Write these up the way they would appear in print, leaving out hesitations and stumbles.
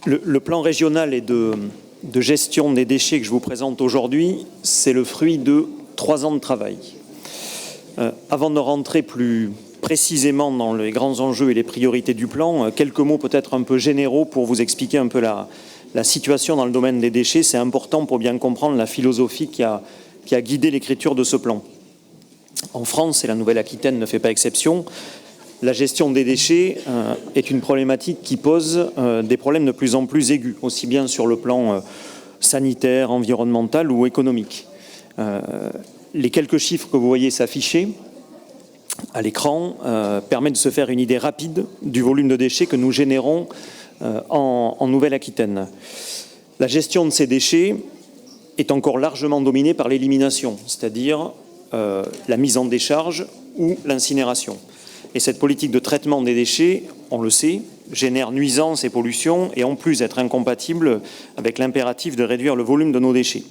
Le plan régional et de gestion des déchets que je vous présente aujourd'hui, c'est le fruit de 3 ans de travail. Avant de rentrer plus précisément dans les grands enjeux et les priorités du plan, quelques mots peut-être un peu généraux pour vous expliquer un peu la situation dans le domaine des déchets. C'est important pour bien comprendre la philosophie qui a guidé l'écriture de ce plan. En France, et la Nouvelle-Aquitaine ne fait pas exception, la gestion des déchets est une problématique qui pose des problèmes de plus en plus aigus, aussi bien sur le plan sanitaire, environnemental ou économique. Les quelques chiffres que vous voyez s'afficher à l'écran permettent de se faire une idée rapide du volume de déchets que nous générons en Nouvelle-Aquitaine. La gestion de ces déchets est encore largement dominée par l'élimination, c'est-à-dire la mise en décharge ou l'incinération. Et cette politique de traitement des déchets, on le sait, génère nuisances et pollutions et en plus d'être incompatible avec l'impératif de réduire le volume de nos déchets.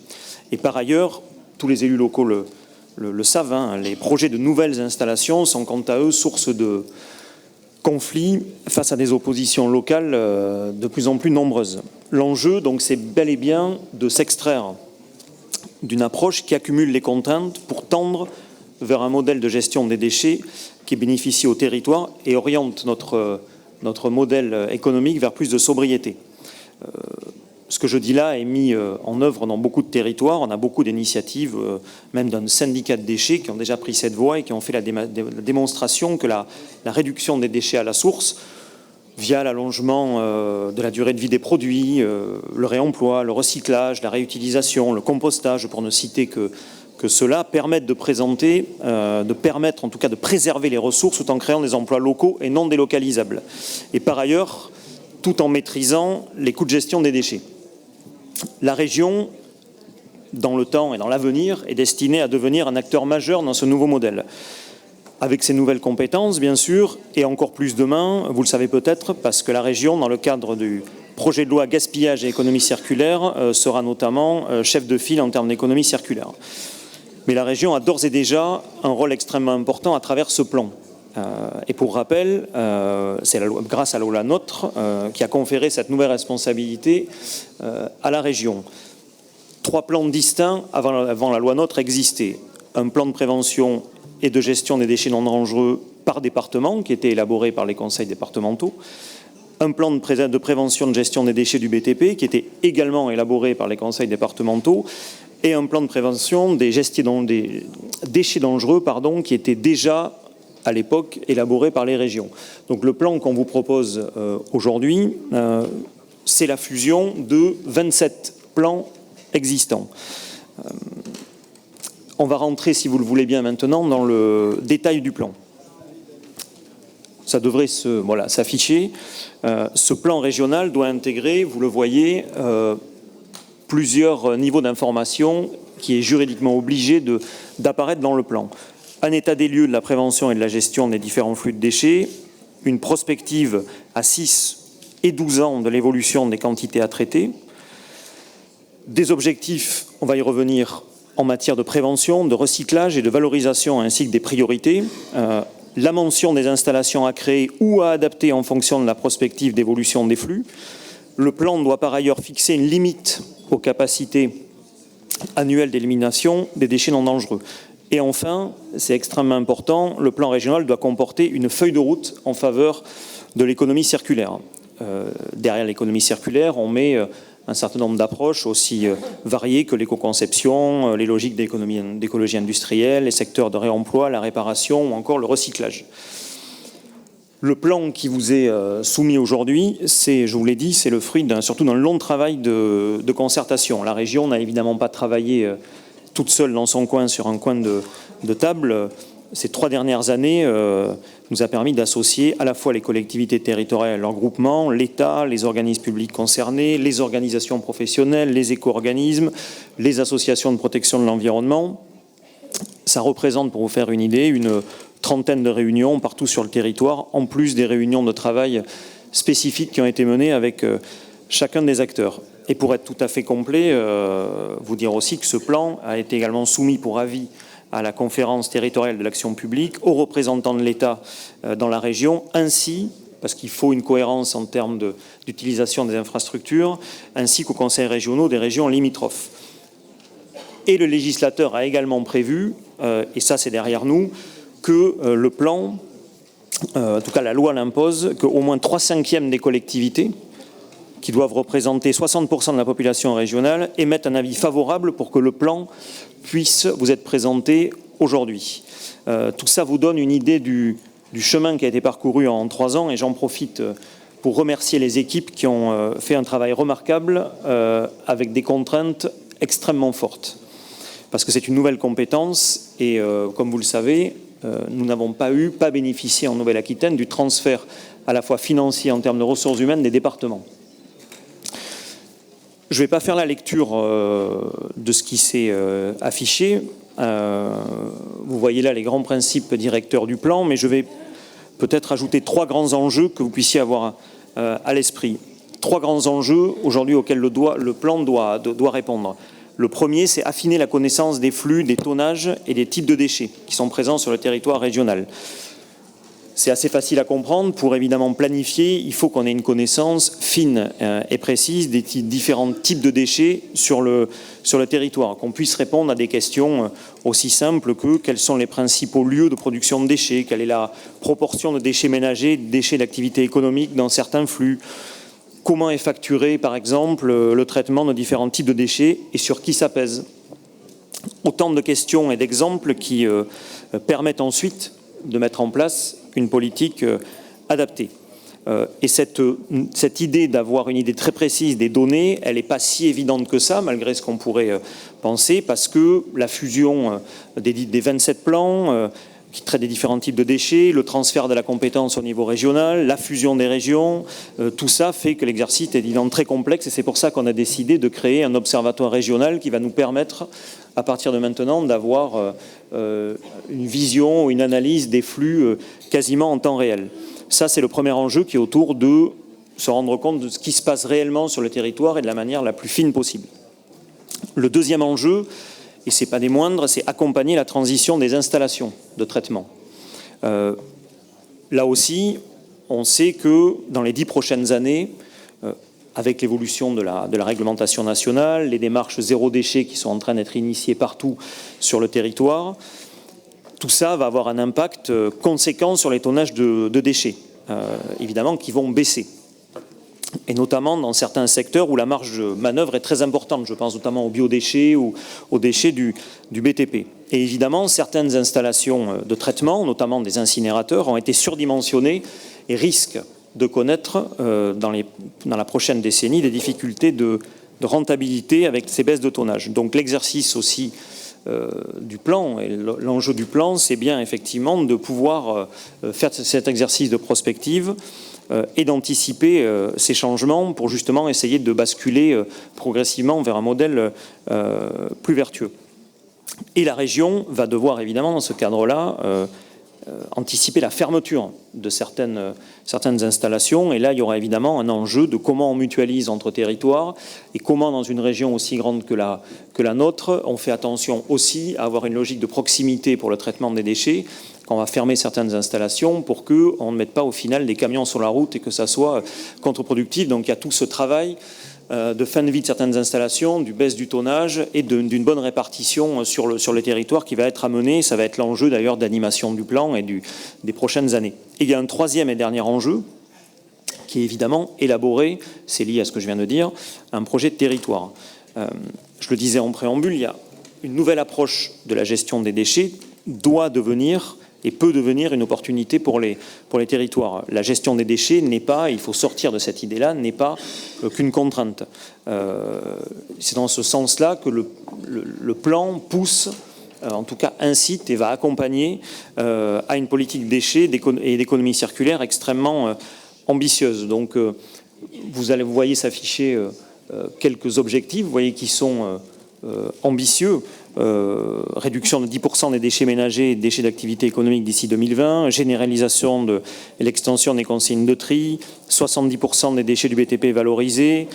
Et par ailleurs, tous les élus locaux le savent, les projets de nouvelles installations sont quant à eux source de conflits face à des oppositions locales de plus en plus nombreuses. L'enjeu, donc, c'est bel et bien de s'extraire d'une approche qui accumule les contraintes pour tendre vers un modèle de gestion des déchets qui bénéficie au territoire et oriente notre modèle économique vers plus de sobriété. Ce que je dis là est mis en œuvre dans beaucoup de territoires. On a beaucoup d'initiatives, même d'un syndicat de déchets, qui ont déjà pris cette voie et qui ont fait la démonstration que la réduction des déchets à la source, via l'allongement de la durée de vie des produits, le réemploi, le recyclage, la réutilisation, le compostage, pour ne citer que cela, permettent de permettre en tout cas de préserver les ressources tout en créant des emplois locaux et non délocalisables. Et par ailleurs, tout en maîtrisant les coûts de gestion des déchets. La région, dans le temps et dans l'avenir, est destinée à devenir un acteur majeur dans ce nouveau modèle. Avec ses nouvelles compétences, bien sûr, et encore plus demain, vous le savez peut-être, parce que la région, dans le cadre du projet de loi gaspillage et économie circulaire, sera notamment chef de file en termes d'économie circulaire. Mais la région a d'ores et déjà un rôle extrêmement important à travers ce plan. Et pour rappel, c'est grâce à la loi NOTRe qui a conféré cette nouvelle responsabilité à la région. 3 plans distincts avant la loi NOTRe existaient. Un plan de prévention et de gestion des déchets non dangereux par département, qui était élaboré par les conseils départementaux. Un plan de prévention de gestion des déchets du BTP, qui était également élaboré par les conseils départementaux. Et un plan de prévention des déchets dangereux, qui était déjà à l'époque élaboré par les régions. Donc le plan qu'on vous propose aujourd'hui, c'est la fusion de 27 plans existants. On va rentrer, si vous le voulez bien maintenant, dans le détail du plan. Ça devrait s'afficher. Ce plan régional doit intégrer, vous le voyez, plusieurs niveaux d'information qui est juridiquement obligé d'apparaître dans le plan. Un état des lieux de la prévention et de la gestion des différents flux de déchets, une prospective à 6 et 12 ans de l'évolution des quantités à traiter, des objectifs, on va y revenir, en matière de prévention, de recyclage et de valorisation, ainsi que des priorités, la mention des installations à créer ou à adapter en fonction de la prospective d'évolution des flux. Le plan doit par ailleurs fixer une limite aux capacités annuelles d'élimination des déchets non dangereux. Et enfin, c'est extrêmement important, le plan régional doit comporter une feuille de route en faveur de l'économie circulaire. Derrière l'économie circulaire, on met un certain nombre d'approches aussi variées que l'éco-conception, les logiques d'écologie industrielle, les secteurs de réemploi, la réparation ou encore le recyclage. Le plan qui vous est soumis aujourd'hui, je vous l'ai dit, c'est le fruit surtout d'un long travail de concertation. La région n'a évidemment pas travaillé toute seule dans son coin, sur un coin de table. Ces 3 dernières années nous a permis d'associer à la fois les collectivités territoriales, leurs groupements, l'État, les organismes publics concernés, les organisations professionnelles, les éco-organismes, les associations de protection de l'environnement. Ça représente, pour vous faire une idée, une 30aine de réunions partout sur le territoire, en plus des réunions de travail spécifiques qui ont été menées avec chacun des acteurs. Et pour être tout à fait complet, vous dire aussi que ce plan a été également soumis pour avis à la conférence territoriale de l'action publique, aux représentants de l'État dans la région, ainsi parce qu'il faut une cohérence en termes d'utilisation des infrastructures, ainsi qu'aux conseils régionaux des régions limitrophes. Et le législateur a également prévu, et ça c'est derrière nous, que le plan, en tout cas la loi l'impose, qu'au moins 3/5 des collectivités, qui doivent représenter 60% de la population régionale, émettent un avis favorable pour que le plan puisse vous être présenté aujourd'hui. Tout ça vous donne une idée du chemin qui a été parcouru en 3 ans, et j'en profite pour remercier les équipes qui ont fait un travail remarquable avec des contraintes extrêmement fortes. Parce que c'est une nouvelle compétence et, comme vous le savez, nous n'avons pas bénéficié en Nouvelle-Aquitaine du transfert à la fois financier en termes de ressources humaines des départements. Je ne vais pas faire la lecture de ce qui s'est affiché. Vous voyez là les grands principes directeurs du plan, mais je vais peut-être ajouter 3 grands enjeux que vous puissiez avoir à l'esprit. 3 grands enjeux aujourd'hui auxquels le plan doit répondre. Le premier, c'est affiner la connaissance des flux, des tonnages et des types de déchets qui sont présents sur le territoire régional. C'est assez facile à comprendre. Pour évidemment planifier, il faut qu'on ait une connaissance fine et précise des différents types de déchets sur le territoire, qu'on puisse répondre à des questions aussi simples que quels sont les principaux lieux de production de déchets, quelle est la proportion de déchets ménagers, de déchets d'activité économique dans certains flux, comment est facturé, par exemple, le traitement de différents types de déchets et sur qui ça pèse. Autant de questions et d'exemples qui permettent ensuite de mettre en place une politique adaptée. Et cette idée d'avoir une idée très précise des données, elle n'est pas si évidente que ça, malgré ce qu'on pourrait penser, parce que la fusion des 27 plans qui traitent des différents types de déchets, le transfert de la compétence au niveau régional, la fusion des régions, tout ça fait que l'exercice est évidemment très complexe, et c'est pour ça qu'on a décidé de créer un observatoire régional qui va nous permettre, à partir de maintenant, d'avoir une vision ou une analyse des flux quasiment en temps réel. Ça, c'est le premier enjeu qui est autour de se rendre compte de ce qui se passe réellement sur le territoire et de la manière la plus fine possible. Le deuxième enjeu, et ce n'est pas des moindres, c'est accompagner la transition des installations de traitement. Là aussi, on sait que dans les 10 prochaines années, avec l'évolution de la réglementation nationale, les démarches zéro déchet qui sont en train d'être initiées partout sur le territoire, tout ça va avoir un impact conséquent sur les tonnages de déchets, évidemment, qui vont baisser. Et notamment dans certains secteurs où la marge de manœuvre est très importante. Je pense notamment aux biodéchets ou aux déchets du BTP. Et évidemment, certaines installations de traitement, notamment des incinérateurs, ont été surdimensionnées et risquent de connaître dans la prochaine décennie des difficultés de rentabilité avec ces baisses de tonnage. Donc l'exercice aussi du plan, et l'enjeu du plan, c'est bien effectivement de pouvoir faire cet exercice de prospective et d'anticiper ces changements pour justement essayer de basculer progressivement vers un modèle plus vertueux. Et la région va devoir évidemment dans ce cadre-là anticiper la fermeture de certaines installations. Et là, il y aura évidemment un enjeu de comment on mutualise entre territoires et comment, dans une région aussi grande que la nôtre, on fait attention aussi à avoir une logique de proximité pour le traitement des déchets, quand on va fermer certaines installations pour qu'on ne mette pas au final des camions sur la route et que ça soit contre-productif. Donc il y a tout ce travail de fin de vie de certaines installations, du baisse du tonnage et d'une bonne répartition sur le territoire qui va être amené. Ça va être l'enjeu d'ailleurs d'animation du plan et des prochaines années. Et il y a un troisième et dernier enjeu qui est évidemment élaboré, c'est lié à ce que je viens de dire, un projet de territoire. Je le disais en préambule, il y a une nouvelle approche de la gestion des déchets doit devenir et peut devenir une opportunité pour les territoires. La gestion des déchets n'est pas, il faut sortir de cette idée-là, n'est pas qu'une contrainte. C'est dans ce sens-là que le plan pousse, en tout cas incite et va accompagner à une politique déchets et d'économie circulaire extrêmement ambitieuse. Donc vous voyez s'afficher quelques objectifs, vous voyez qui sont ambitieux. Réduction de 10% des déchets ménagers et déchets d'activité économique d'ici 2020, généralisation et l'extension des consignes de tri, 70% des déchets du BTP valorisés.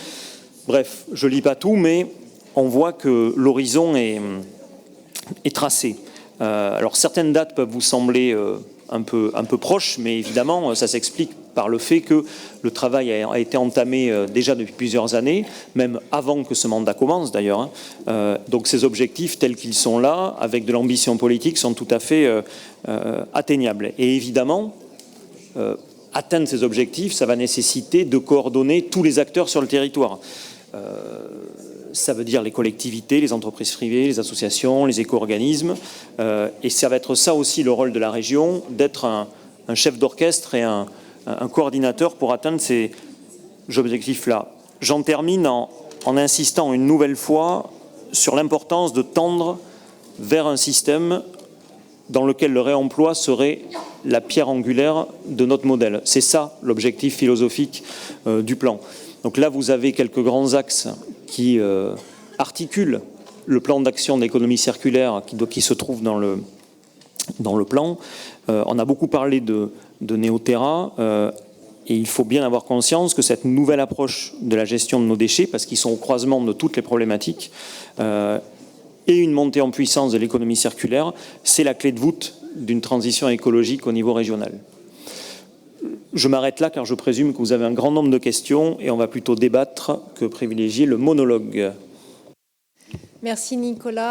Bref, je ne lis pas tout, mais on voit que l'horizon est tracé. Alors certaines dates peuvent vous sembler un peu proche, mais évidemment, ça s'explique par le fait que le travail a été entamé déjà depuis plusieurs années, même avant que ce mandat commence d'ailleurs. Donc ces objectifs tels qu'ils sont là, avec de l'ambition politique, sont tout à fait atteignables. Et évidemment, atteindre ces objectifs, ça va nécessiter de coordonner tous les acteurs sur le territoire. Ça veut dire les collectivités, les entreprises privées, les associations, les éco-organismes. Et ça va être ça aussi le rôle de la région, d'être un chef d'orchestre et un coordinateur pour atteindre ces objectifs-là. J'en termine en insistant une nouvelle fois sur l'importance de tendre vers un système dans lequel le réemploi serait la pierre angulaire de notre modèle. C'est ça l'objectif philosophique du plan. Donc là, vous avez quelques grands axes qui articulent le plan d'action d'économie circulaire qui se trouve dans le plan. On a beaucoup parlé de Néoterra et il faut bien avoir conscience que cette nouvelle approche de la gestion de nos déchets, parce qu'ils sont au croisement de toutes les problématiques, et une montée en puissance de l'économie circulaire, c'est la clé de voûte d'une transition écologique au niveau régional. Je m'arrête là car je présume que vous avez un grand nombre de questions et on va plutôt débattre que privilégier le monologue. Merci Nicolas.